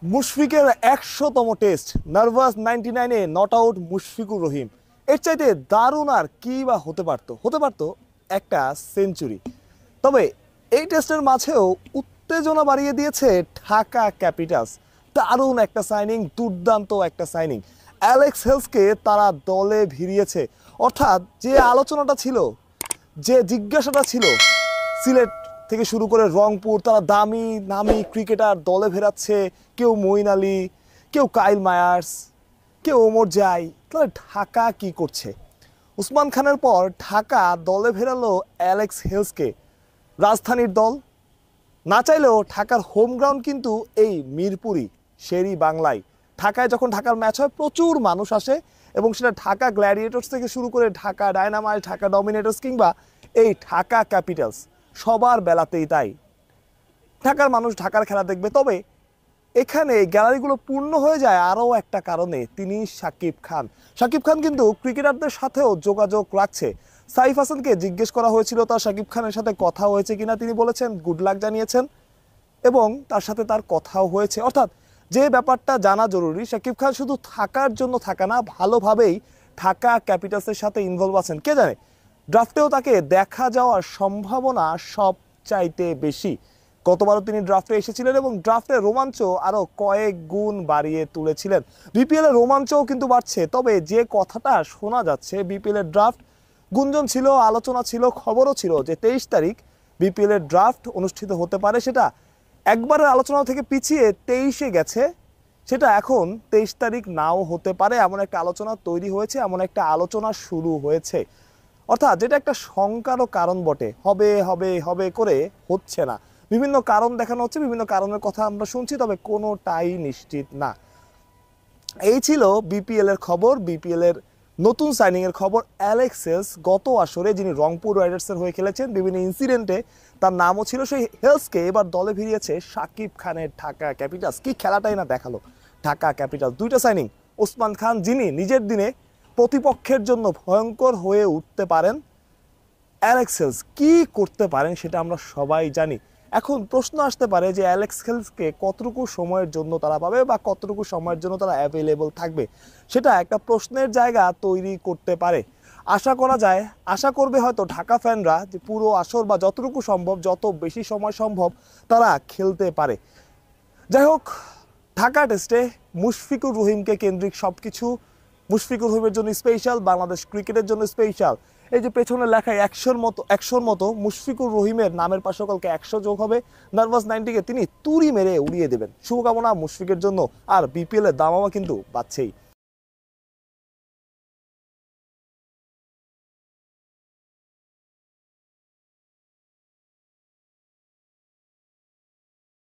মুশফিকের ১০০তম test, nervous 99-এ not out Mushfiqur Rahim. এর চাইতে দারুণ আর কি বা হতে পারতো একটা সেঞ্চুরি। তবে এই টেস্টের মাঝেও উত্তেজনা বাড়িয়ে দিয়েছে ঢাকা ক্যাপিটালস। দারুণ একটা সাইনিং, দুর্দান্ত একটা সাইনিং। অ্যালেক্স হেলসকে তারা দলে ভিড়িয়েছে। অর্থাৎ যে আলোচনাটা ছিল, যে জিজ্ঞাসাটা ছিল, সিলেট থেকে শুরু করে রংপুর, তারা দামি নামি ক্রিকেটার দলে ফেরাচ্ছে, কেউ মঈন আলী, কেউ কাইল মায়ার্স, কেউ ওমর জাই, তাহলে ঢাকা কি করছে? উসমান খানের পর ঢাকা দলে ফেরালো অ্যালেক্স হেলসকে। রাজধানীর দল না চাইলেও ঢাকার হোম গ্রাউন্ড কিন্তু এই মিরপুরই, শেরি বাংলায়। ঢাকায় যখন ঢাকার ম্যাচ হয় প্রচুর মানুষ আসে, এবং সেটা ঢাকা গ্ল্যাডিয়েটর্স থেকে শুরু করে ঢাকা ডায়নামাইট, ঢাকা ডমিনেটর্স কিংবা এই ঢাকা ক্যাপিটালস, সবার বেলাতেই তাই। ঢাকার মানুষ ঢাকার খেলা দেখবে। তবে এখানে গ্যালারিগুলো পূর্ণ হয়ে যায় আরও একটা কারণে, তিনি শাকিব খান। শাকিব খান কিন্তু ক্রিকেটারদের সাথেও যোগাযোগ রাখছে। সাইফ হাসানকে জিজ্ঞেস করা হয়েছিল তার শাকিব খানের সাথে কথা হয়েছে কিনা, তিনি বলেছেন গুড লাক জানিয়েছেন এবং তার সাথে তার কথাও হয়েছে। অর্থাৎ যে ব্যাপারটা জানা জরুরি, শাকিব খান শুধু থাকার জন্য থাকা না, ভালোভাবেই ঢাকা ক্যাপিটালসের সাথে ইনভলভ আছেন। কে জানে, ড্রাফটেও তাকে দেখা যাওয়ার সম্ভাবনা সবচাইতে বেশি। গতবারও তিনি ড্রাফটে এসেছিলেন এবং ড্রাফটের রোমাঞ্চ আরও কয়েক গুণ বাড়িয়ে তুলেছিলেন। বিপিএলের রোমাঞ্চও কিন্তু বাড়ছে। তবে যে কথাটা শোনা যাচ্ছে, বিপিএলের ড্রাফট গুঞ্জন ছিল, আলোচনা ছিল, খবরও ছিল যে 23 তারিখ বিপিএলের ড্রাফট অনুষ্ঠিত হতে পারে। সেটা একবারের আলোচনা থেকে পিছিয়ে 23-এ গেছে। সেটা এখন 23 তারিখ নাও হতে পারে, এমন একটা আলোচনা তৈরি হয়েছে, এমন একটা আলোচনা শুরু হয়েছে। অর্থাৎ যেটা একটা শঙ্কারও কারণ বটে, হবে হবে হবে করে হচ্ছে না। বিভিন্ন কারণ দেখানো হচ্ছে, বিভিন্ন কারণের কথা আমরা শুনছি, তবে কোনোটাই নিশ্চিত না। এই ছিল বিপিএল এর খবর, বিপিএল এর নতুন সাইনিং এর খবর। অ্যালেক্স হেলস গত আসরে, যিনি রংপুর রাইডার্সের হয়ে খেলেছেন, বিভিন্ন ইনসিডেন্টে তার নামও ছিল, সেই হেলসকে এবার দলে ভিড়িয়েছে শাকিব খানের ঢাকা ক্যাপিটালস। কি খেলাটাই না দেখালো ঢাকা ক্যাপিটালস। দুইটা সাইনিং, ওসমান খান যিনি নিজের দিনে প্রতিপক্ষের জন্য ভয়ঙ্কর হয়ে উঠতে পারেন, অ্যালেক্স হেলস কি করতে পারেন সেটা আমরা সবাই জানি। এখন প্রশ্ন আসতে পারে যে অ্যালেক্স হেলসকে কতটুকু সময়ের জন্য তারা পাবে বা কতটুকু সময়ের জন্য তারা অ্যাভেলেবল থাকবে, সেটা একটা প্রশ্নের জায়গা তৈরি করতে পারে। আশা করা যায়, আশা করবে হয়তো ঢাকা ফ্যানরা, যে পুরো আসর বা যতটুকু সম্ভব, যত বেশি সময় সম্ভব তারা খেলতে পারে। যাই হোক, ঢাকা টেস্টে মুশফিকুর রহিমকে কেন্দ্রিক সব কিছু। মুশফিকুর রহিমের জন্য স্পেশাল, বাংলাদেশ ক্রিকেটের জন্য স্পেশাল। এই যে পেছনে লেখায় 100-র মতো মুশফিকুর রহিমের নামের পাশে সকলকে 100 যোগ হবে। নার্ভাস 90-কে তিনি তুড়ি মেরে উড়িয়ে দেবেন। শুভকামনা মুশফিকের জন্য। আর বিপিএল এর দামামা কিন্তু বাড়ছেই।